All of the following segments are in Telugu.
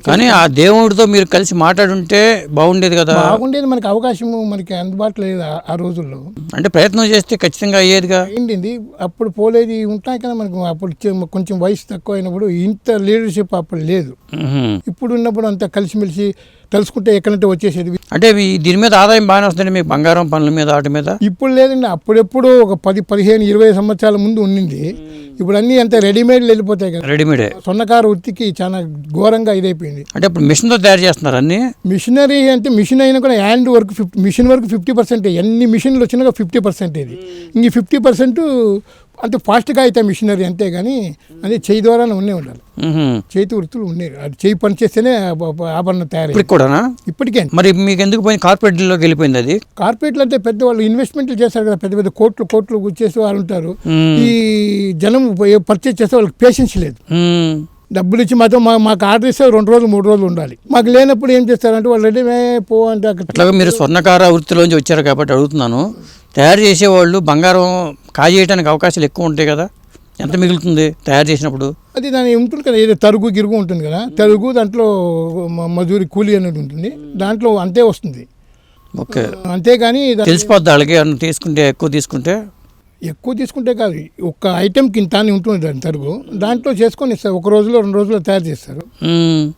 కానీ ఆ దేవుడితో మీరు కలిసి మాట్లాడుంటే బాగుండేది కదా. బాగుండేది, మనకి అవకాశం మనకి అందుబాటులో లేదు ఆ రోజుల్లో. అంటే ప్రయత్నం చేస్తే ఖచ్చితంగా అయ్యేదిగా. ఏంటి అప్పుడు పోలేది ఉంటాయి కదా మనకు. అప్పుడు కొంచెం వయసు తక్కువ అయినప్పుడు ఇంత లీడర్షిప్ అప్పుడు లేదు. ఇప్పుడు ఉన్నప్పుడు అంతా కలిసిమెలిసి తెలుసుకుంటే ఎక్కడంటే వచ్చేసేది. అంటే దీని మీద ఆదాయం బాగానే వస్తుంది మీకు, బంగారం పనుల మీద వాటి మీద? ఇప్పుడు లేదండి, అప్పుడెప్పుడు ఒక 10, 15, 20 సంవత్సరాల ముందు ఉండింది. ఇప్పుడు అన్ని అంతా రెడీమేడ్లు వెళ్ళిపోతాయి కదా. రెడీమేడే. సొన్నకార వృత్తికి చాలా ఘోరంగా ఇదైపోయింది. అంటే ఇప్పుడు మిషన్తో తయారు చేస్తున్నారు అన్ని. మిషనరీ అంటే మిషన్ అయినా కూడా హ్యాండ్ వర్క్ మిషన్ వర్క్ 50%. ఎన్ని మిషన్లు వచ్చినా 50% ఇది. ఇంక 50% అంటే ఫాస్ట్గా అయితే మిషనరీ అంతే, కానీ అదే చేయి ద్వారానే ఉండాలి. చేతి వృత్తులు ఉన్నాయి, అది చేయి పని చేస్తేనే ఆభరణం తయారు. ఇప్పటికి కూడానా? ఇప్పటికే. మరి మీకు ఎందుకు పోయి కార్పొరేట్లోకి వెళ్ళిపోయింది అది? కార్పొరేట్లు అంటే పెద్ద వాళ్ళు ఇన్వెస్ట్మెంట్లు చేస్తారు కదా, పెద్ద పెద్ద కోట్లు చేసే వాళ్ళు ఉంటారు. ఈ జనం పర్చేజ్ చేస్తే వాళ్ళకి పేషెన్స్ లేదు. డబ్బులు ఇచ్చి మాత్రం మాకు ఆర్డర్ ఇస్తే 2 రోజులు 3 రోజులు ఉండాలి. మాకు లేనప్పుడు ఏం చేస్తారంటే వాళ్ళు రెడీ పో అంటే. అట్లాగే మీరు స్వర్ణకార వృత్తిలోంచి వచ్చారు కాబట్టి అడుగుతున్నాను, తయారు చేసేవాళ్ళు బంగారం కాజేయడానికి అవకాశాలు ఎక్కువ ఉంటాయి కదా, ఎంత మిగులుతుంది తయారు చేసినప్పుడు? అది దాని ఉంటుంది కదా, ఏదో తరుగు గిరుగు ఉంటుంది కదా, తరుగు దాంట్లో మజూరి కూలీ అనేది ఉంటుంది, దాంట్లో అంతే వస్తుంది. ఓకే. అంతేగాని తెలిసిపోద్ది వాళ్ళకి తీసుకుంటే, ఎక్కువ తీసుకుంటే కాదు, ఒక్క ఐటెంకి ఇంత అని ఉంటుంది దాని తరుగు, దాంట్లో చేసుకొని ఇస్తారు. 1 రోజులో 2 రోజుల్లో తయారు చేస్తారు.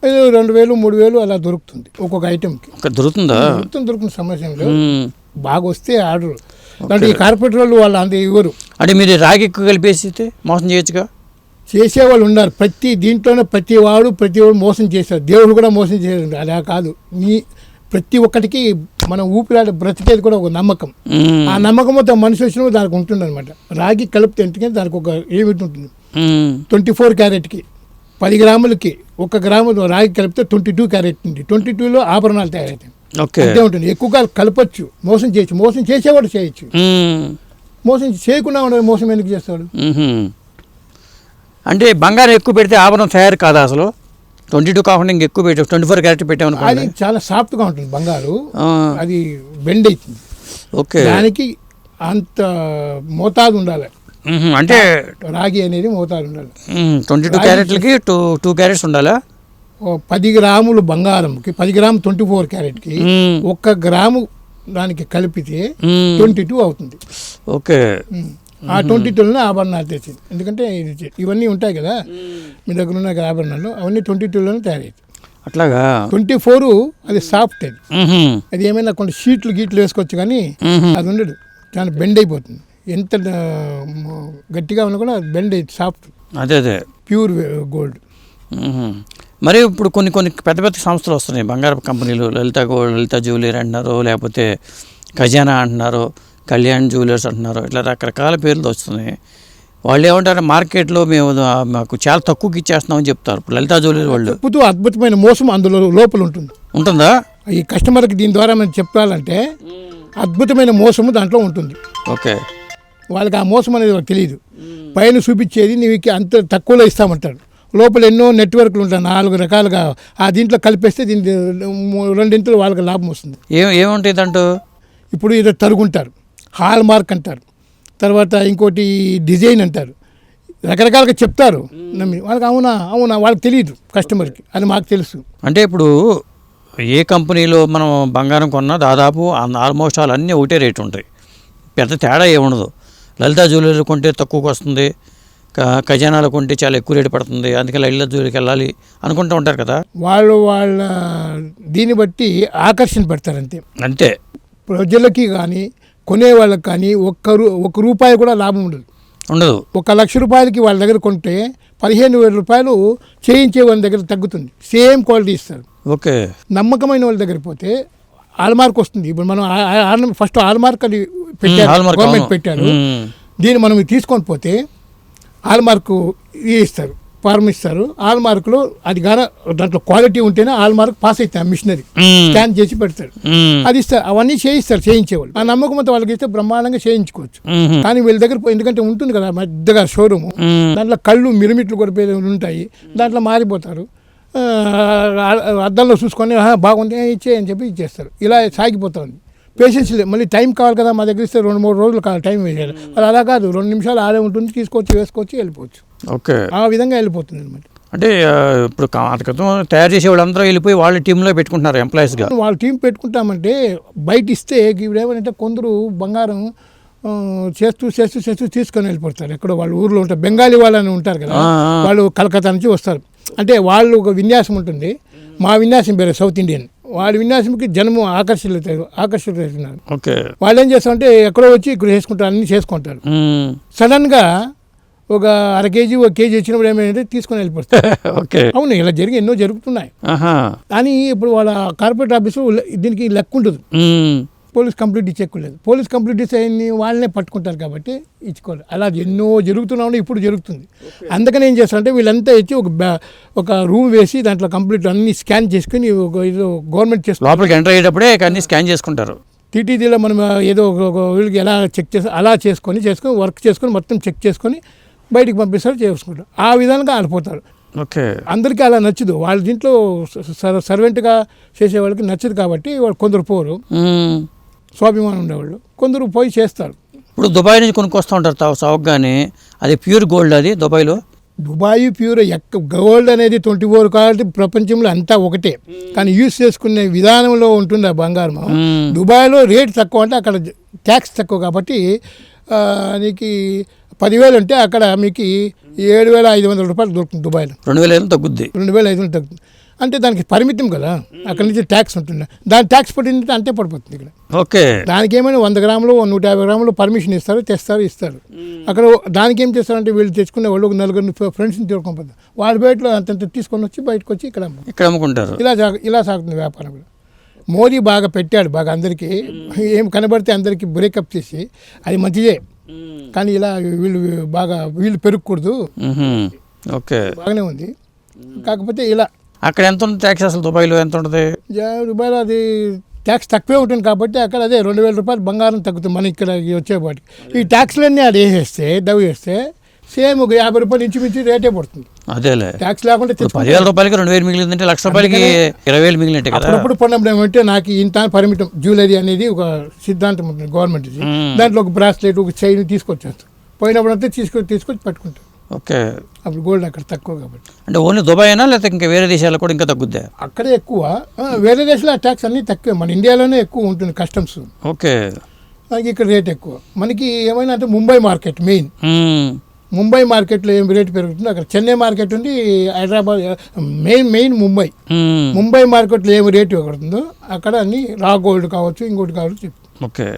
2,000 3,000 అలా దొరుకుతుంది ఒక్కొక్క ఐటెంకి. దొరుకుతుంది సమస్య లేదు. బాగా వస్తే ఆర్డర్. అంటే ఈ కార్పొరేటర్ వాళ్ళు అంత ఇవ్వరు. అంటే మీరు రాగి ఎక్కువ కలిపేసి మోసం చేయొచ్చుగా. చేసేవాళ్ళు ఉన్నారు, ప్రతి వాడు మోసం చేస్తారు. దేవుడు కూడా మోసం చేయాలి, అలా కాదు. ప్రతి ఒక్కటికి మనం ఊపిరాడు బ్రతికేది కూడా ఒక నమ్మకం. ఆ నమ్మకంతో మనిషి వచ్చినప్పుడు దానికి ఉంటుంది అనమాట. రాగి కలిపితే ఎందుకంటే దానికి ఒక లిమిట్ ఉంటుంది. 24 క్యారెట్కి 10 గ్రాములకి 1 గ్రాము రాగి కలిపితే 22 క్యారెట్ ఉంది. 22లో ఆభరణాలు తయారవుతాయి. అంతే ఉంటుంది. ఎక్కువగా కలపచ్చు, మోసం చేయొచ్చు. మోసం చేసేవాడు చేయొచ్చు, మోసం చేయకుండా ఉండదు. మోసం ఎందుకు చేస్తాడు? అంటే బంగారం ఎక్కువ పెడితే ఆభరణం తయారు కాదా అసలు? 22 కాకుండా ఇంక ఎక్కువ పెట్టావు, 24 క్యారెట్ పెట్టాము. అది చాలా సాఫ్ట్గా ఉంటుంది బంగారు, అది బెండ్ అవుతుంది. ఓకే. దానికి అంత మోతాదు ఉండాలి. అంటే రాగి అనేది మోతాదు ఉండాలి. 22 క్యారెట్లకి 2 క్యారెట్స్ ఉండాలా? 10 గ్రాములు బంగారంకి 10 గ్రాము 24 క్యారెట్కి 1 గ్రాము దానికి కలిపితే 22 అవుతుంది. ఓకే. ఆ 22లోనే ఆభరణాలు తెచ్చింది. ఎందుకంటే ఇవన్నీ ఉంటాయి కదా మీ దగ్గర ఉన్న ఆభరణాలు, అవన్నీ 22లోనే తయారవుతాయి. అట్లాగా. 24 అది సాఫ్ట్. అది ఏమైనా కొన్ని షీట్లు గీట్లు వేసుకోవచ్చు, కానీ అది ఉండదు, చాలా బెండ్ అయిపోతుంది. ఎంత గట్టిగా ఉన్నా కూడా బెండ్ అయ్యి సాఫ్ట్. అదే ప్యూర్ గోల్డ్. మరి ఇప్పుడు కొన్ని పెద్ద సంస్థలు వస్తున్నాయి, బంగారపు కంపెనీలు. లలిత జ్యువెలరీ అంటున్నారు, లేకపోతే ఖజానా అంటున్నారు, కళ్యాణ్ జ్యువెలర్స్ అంటున్నారు, ఇట్లా రకరకాల పేర్లు వస్తున్నాయి. వాళ్ళు ఏమంటారు, మార్కెట్లో మాకు చాలా తక్కువకి ఇచ్చేస్తున్నామని చెప్తారు. ఇప్పుడు లలిత జ్యువెలరీ వాళ్ళు అద్భుతమైన మోసం అందులో లోపల ఉంటుందా? ఈ కస్టమర్కి దీని ద్వారా మనం చెప్పాలంటే అద్భుతమైన మోసము దాంట్లో ఉంటుంది. ఓకే. వాళ్ళకి ఆ మోసం అనేది వాళ్ళకి తెలియదు. పైన చూపించేది నీకు అంత తక్కువలో ఇస్తామంటాడు, లోపల ఎన్నో నెట్వర్క్లు ఉంటాయి 4 రకాలుగా. ఆ దీంట్లో కలిపేస్తే దీనికి 2 వాళ్ళకి లాభం వస్తుంది. ఏముంటాయి దాంట్లో? ఇప్పుడు ఏదో తరుగుంటారు, హాల్ మార్క్ అంటారు, తర్వాత ఇంకోటి డిజైన్ అంటారు, రకరకాలుగా చెప్తారు. వాళ్ళకి అవునా వాళ్ళకి తెలియదు కస్టమర్కి, అది మాకు తెలుసు. అంటే ఇప్పుడు ఏ కంపెనీలో మనం బంగారం కొన్నా దాదాపు ఆల్మోస్ట్ అన్నీ ఒకటే రేటు ఉంటాయి, పెద్ద తేడా ఏముండదు. లలిత జ్యువెలరీ కొంటే తక్కువకి వస్తుంది, ఖజానాలు కొంటే చాలా ఎక్కువ రేటు పడుతుంది, అందుకే లలిత జ్యువెలరీకి వెళ్ళాలి అనుకుంటూ ఉంటారు కదా. వాళ్ళ దీన్ని బట్టి ఆకర్షణ పెడతారు అంతే. ప్రజలకి కానీ కొనే వాళ్ళకి కానీ 1 రూపాయి కూడా లాభం ఉండదు. 1 లక్ష రూపాయలకి వాళ్ళ దగ్గర కొంటే 15,000 రూపాయలు చేయించే వాళ్ళ దగ్గర తగ్గుతుంది. సేమ్ క్వాలిటీ ఇస్తారు. ఓకే. నమ్మకమైన వాళ్ళ దగ్గర పోతే హాల్మార్క్ వస్తుంది. ఇప్పుడు మనం ఫస్ట్ హాల్మార్క్ అని పెట్టారు, గవర్నమెంట్ పెట్టారు. దీన్ని మనం తీసుకొని పోతే హాల్మార్క్ ఇస్తారు, ఫార్మ్ ఇస్తారు. హాల్మార్క్లో అది కానీ దాంట్లో క్వాలిటీ ఉంటేనే హాల్మార్క్ పాస్ అవుతాయి. మిషనరీ స్కాన్ చేసి పెడతారు, అది ఇస్తారు. అవన్నీ చేయించేవాళ్ళు. ఆ నమ్మకంతో వాళ్ళకి ఇస్తే బ్రహ్మాండంగా చేయించుకోవచ్చు. కానీ వీళ్ళ దగ్గర ఎందుకంటే ఉంటుంది కదా పెద్దగా షోరూము, దాంట్లో కళ్ళు మిరుమిట్లు కూడా ఉంటాయి, దాంట్లో మారిపోతారు. అద్దంలో చూసుకొని బాగుంది ఇచ్చేయని చెప్పి ఇచ్చేస్తారు. ఇలా సాగిపోతుంది. పేషెన్స్ లేదు, మళ్ళీ టైం కావాలి కదా. మా దగ్గర ఇస్తే 2-3 రోజులు కావాలి టైం వేయాలి. వాళ్ళు అలా కాదు, 2 నిమిషాలు ఆడే ఉంటుంది, తీసుకొచ్చి వేసుకోవచ్చు, వెళ్ళిపోవచ్చు. ఓకే. ఆ విధంగా వెళ్ళిపోతుంది అనమాట. అంటే ఇప్పుడు అంత క్రితం తయారు చేసే వాళ్ళందరూ వెళ్ళిపోయి వాళ్ళ టీంలో పెట్టుకుంటున్నారు ఎంప్లాయీస్గా. వాళ్ళ టీం పెట్టుకుంటామంటే బయట ఇస్తే ఇప్పుడు ఏమంటే కొందరు బంగారం చేస్తూ తీసుకొని వెళ్ళిపోతారు. ఎక్కడో వాళ్ళ ఊర్లో ఉంటారు, బెంగాలీ వాళ్ళని ఉంటారు కదా, వాళ్ళు కలకత్తా నుంచి వస్తారు. అంటే వాళ్ళు ఒక విన్యాసం ఉంటుంది, మా విన్యాసం వేరే, సౌత్ ఇండియన్. వాళ్ళ విన్యాసంకి జనము ఆకర్షితున్నారు. ఓకే, వాళ్ళు ఏం చేస్తారంటే ఎక్కడో వచ్చి ఇక్కడ చేసుకుంటారు, అన్ని చేసుకుంటారు. సడన్గా ఒక 1/2 కేజీ 1 కేజీ వచ్చినప్పుడు ఏమైందంటే తీసుకొని వెళ్ళిపోతారు. ఓకే, అవును, ఇలా ఎన్నో జరుగుతున్నాయి. కానీ ఇప్పుడు వాళ్ళ కార్పొరేట్ ఆఫీసు దీనికి లెక్క ఉంటుంది. పోలీస్ కంప్లీట్ ఇచ్చేయలేదు. పోలీస్ కంప్లీట్ ఇస్తే వాళ్ళనే పట్టుకుంటారు కాబట్టి ఇచ్చుకోవాలి. అలా ఎన్నో జరుగుతున్నాయి, ఇప్పుడు జరుగుతుంది. అందుకని ఏం చేస్తారంటే వీళ్ళంతా ఇచ్చి ఒక రూమ్ వేసి దాంట్లో కంప్లీట్ అన్ని స్కాన్ చేసుకుని గవర్నమెంట్ చేస్తారు. లోపలికి ఎంటర్ అయ్యేటప్పుడే అన్ని స్కాన్ చేసుకుంటారు. టీటీడీలో మనం ఏదో ఒక వీళ్ళకి ఎలా చెక్ చేసి అలా చేసుకొని వర్క్ చేసుకొని మొత్తం చెక్ చేసుకొని బయటికి పంపిస్తారు, చేసుకుంటారు. ఆ విధంగా ఆడిపోతారు. ఓకే, అందరికీ అలా నచ్చదు. వాళ్ళ దీంట్లో సర్వెంట్గా చేసే వాళ్ళకి నచ్చదు కాబట్టి వాళ్ళు కొందరు పోరు, స్వాభిమానం ఉండేవాళ్ళు కొందరు పోయి చేస్తారు. ఇప్పుడు దుబాయ్ నుంచి కొనుక్కొస్తూ ఉంటారు చౌక్, కానీ అది ప్యూర్ గోల్డ్. అది దుబాయ్ ప్యూర్ గోల్డ్ అనేది 24 కాబట్టి ప్రపంచంలో అంతా ఒకటే, కానీ యూజ్ చేసుకునే విధానంలో ఉంటుంది ఆ బంగారం. దుబాయ్లో రేట్ తక్కువ అంటే అక్కడ ట్యాక్స్ తక్కువ కాబట్టి నీకు 10,000 అంటే అక్కడ మీకు 7,500 రూపాయలు దొరుకుతుంది. దుబాయ్లో 2,500 తగ్గుద్ది. 2,500 తగ్గుతుంది. అంటే దానికి పరిమితం కదా, అక్కడ నుంచి ట్యాక్స్ ఉంటుంది. దాని ట్యాక్స్ పడింది అంతే పడిపోతుంది ఇక్కడ. ఓకే, దానికి ఏమైనా 100 గ్రాములు 150 గ్రాములు పర్మిషన్ ఇస్తారు, ఇస్తారు. అక్కడ దానికి ఏం చేస్తారంటే వీళ్ళు తెచ్చుకునే వాళ్ళు 4 ఫ్రెండ్స్ని తీసుకొని వాళ్ళ బయటలో అంత తీసుకొని వచ్చి బయటకు వచ్చి ఇక్కడ అమ్ముకుంటారు. ఇలా సాగుతుంది వ్యాపారం. మోదీ బాగా పెట్టాడు, బాగా అందరికీ ఏం కనబడితే అందరికీ బ్రేకప్ చేసి, అది మంచిదే. కానీ ఇలా వీళ్ళు పెరగకూడదు. ఓకే, బాగానే ఉంది. కాకపోతే ఇలా అక్కడ ఎంత ఉంది ట్యాక్స్? అసలు దుబాయ్లో ఎంత ఉంటుంది? దుబాయ్లో అది ట్యాక్స్ తక్కువే ఉంటుంది కాబట్టి అక్కడ అదే 2,000 రూపాయలు బంగారం తగ్గుతుంది మన ఇక్కడ వచ్చేపాటికి. ఈ ట్యాక్స్లన్నీ అది వేస్తే సేమ్ ఒక 50 రూపాయలు ఇంచుమించు రేటే పడుతుంది. అదేలే, ట్యాక్స్ లేకుండా 10,000 రూపాయలకి 2,000 మిగిలిందంటే లక్ష రూపాయలకి 20,000 మిగిలినట్టే కదా. అప్పుడప్పుడు పడినప్పుడు ఏమంటే నాకు ఇంత పరిమితం జ్యువెలరీ అనేది ఒక సిద్ధాంతం ఉంటుంది గవర్నమెంట్. దాంట్లో ఒక బ్రాస్లెట్ ఒక చైన్ తీసుకొచ్చేస్తారు, పోయినప్పుడు అంతా తీసుకొచ్చి పట్టుకుంటారు. ఓకే, అప్పుడు గోల్డ్ అక్కడ తక్కువ కాబట్టి. అంటే ఓన్లీ దుబాయ్ అయినా లేకపోతే ఇంకా వేరే దేశాల్లో కూడా ఇంకా తగ్గుద్దా? అక్కడే ఎక్కువ, వేరే దేశాల్లో ట్యాక్స్ అన్నీ తక్కువే, మన ఇండియాలోనే ఎక్కువ ఉంటుంది కస్టమ్స్. ఓకే, మనకి ఇక్కడ రేట్ ఎక్కువ. మనకి ఏమైనా అంటే ముంబై మార్కెట్ మెయిన్. ముంబై మార్కెట్లో ఏం రేటు పెరుగుతుందో అక్కడ చెన్నై మార్కెట్ ఉంది, హైదరాబాద్ మెయిన్ ముంబై మార్కెట్లో ఏమి రేటు పెరుగుతుందో అక్కడ అన్ని రా గోల్డ్ కావచ్చు ఇంకోటి కావచ్చు. ఓకే,